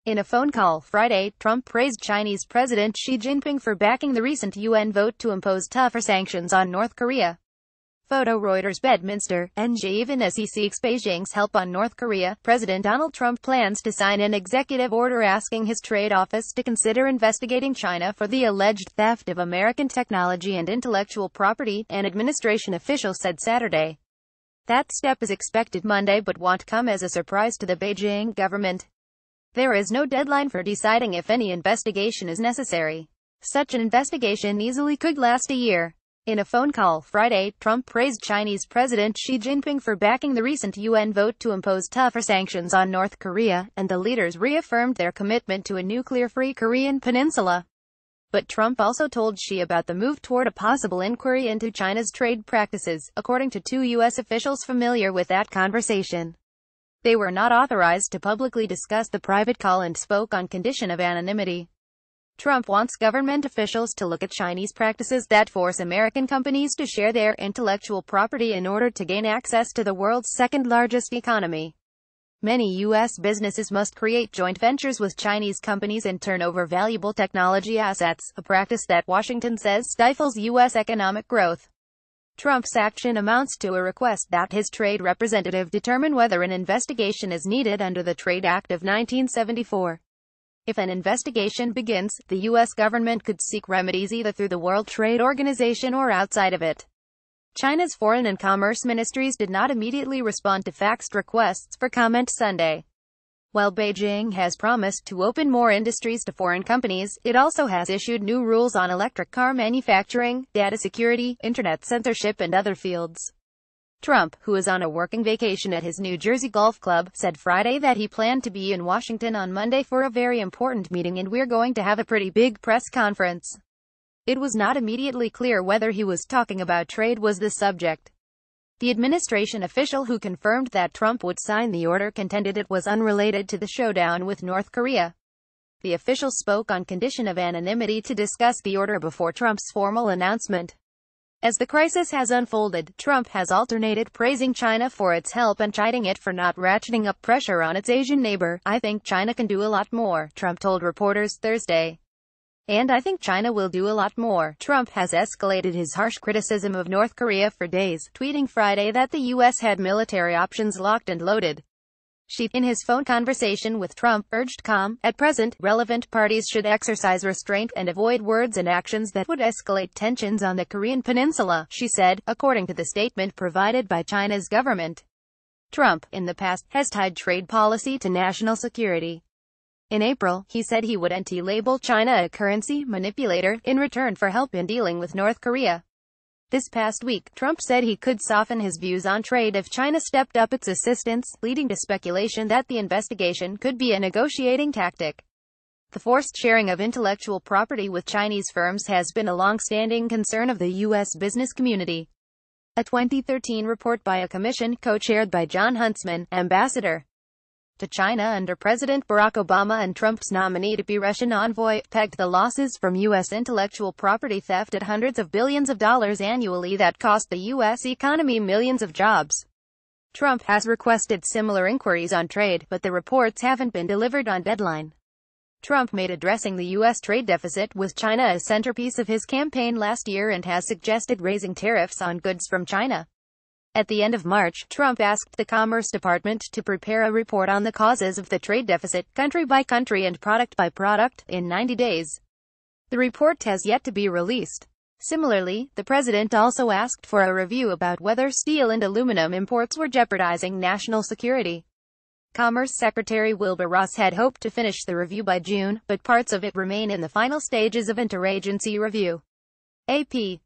In a phone call Friday, Trump praised Chinese President Xi Jinping for backing the recent UN vote to impose tougher sanctions on North Korea. Photo Reuters Bedminster, NJ. Even as he seeks Beijing's help on North Korea, President Donald Trump plans to sign an executive order asking his trade office to consider investigating China for the alleged theft of American technology and intellectual property, an administration official said Saturday. That step is expected Monday but won't come as a surprise to the Beijing government. There is no deadline for deciding if any investigation is necessary. Such an investigation easily could last a year. In a phone call Friday, Trump praised Chinese President Xi Jinping for backing the recent UN vote to impose tougher sanctions on North Korea, and the leaders reaffirmed their commitment to a nuclear-free Korean peninsula. But Trump also told Xi about the move toward a possible inquiry into China's trade practices, according to two U.S. officials familiar with that conversation. They were not authorized to publicly discuss the private call and spoke on condition of anonymity. Trump wants government officials to look at Chinese practices that force American companies to share their intellectual property in order to gain access to the world's second-largest economy. Many U.S. businesses must create joint ventures with Chinese companies and turn over valuable technology assets, a practice that Washington says stifles U.S. economic growth. Trump's action amounts to a request that his trade representative determine whether an investigation is needed under the Trade Act of 1974. If an investigation begins, the U.S. government could seek remedies either through the World Trade Organization or outside of it. China's Foreign and Commerce ministries did not immediately respond to faxed requests for comment Sunday. While Beijing has promised to open more industries to foreign companies, it also has issued new rules on electric car manufacturing, data security, internet censorship and other fields. Trump, who is on a working vacation at his New Jersey golf club, said Friday that he planned to be in Washington on Monday for a very important meeting and we're going to have a pretty big press conference. It was not immediately clear whether he was talking about trade was the subject. The administration official who confirmed that Trump would sign the order contended it was unrelated to the showdown with North Korea. The official spoke on condition of anonymity to discuss the order before Trump's formal announcement. As the crisis has unfolded, Trump has alternated praising China for its help and chiding it for not ratcheting up pressure on its Asian neighbor. "I think China can do a lot more," Trump told reporters Thursday. "And I think China will do a lot more." Trump has escalated his harsh criticism of North Korea for days, tweeting Friday that the U.S. had military options locked and loaded. Xi, in his phone conversation with Trump, urged calm. "At present, relevant parties should exercise restraint and avoid words and actions that would escalate tensions on the Korean peninsula," Xi said, according to the statement provided by China's government. Trump, in the past, has tied trade policy to national security. In April, he said he would anti-label China a currency manipulator in return for help in dealing with North Korea. This past week, Trump said he could soften his views on trade if China stepped up its assistance, leading to speculation that the investigation could be a negotiating tactic. The forced sharing of intellectual property with Chinese firms has been a long-standing concern of the U.S. business community. A 2013 report by a commission co-chaired by Jon Huntsman, ambassador to China under President Barack Obama and Trump's nominee to be Russian envoy, pegged the losses from U.S. intellectual property theft at hundreds of billions of dollars annually that cost the U.S. economy millions of jobs. Trump has requested similar inquiries on trade, but the reports haven't been delivered on deadline. Trump made addressing the U.S. trade deficit with China a centerpiece of his campaign last year and has suggested raising tariffs on goods from China. At the end of March, Trump asked the Commerce Department to prepare a report on the causes of the trade deficit, country by country and product by product, in 90 days. The report has yet to be released. Similarly, the president also asked for a review about whether steel and aluminum imports were jeopardizing national security. Commerce Secretary Wilbur Ross had hoped to finish the review by June, but parts of it remain in the final stages of interagency review. AP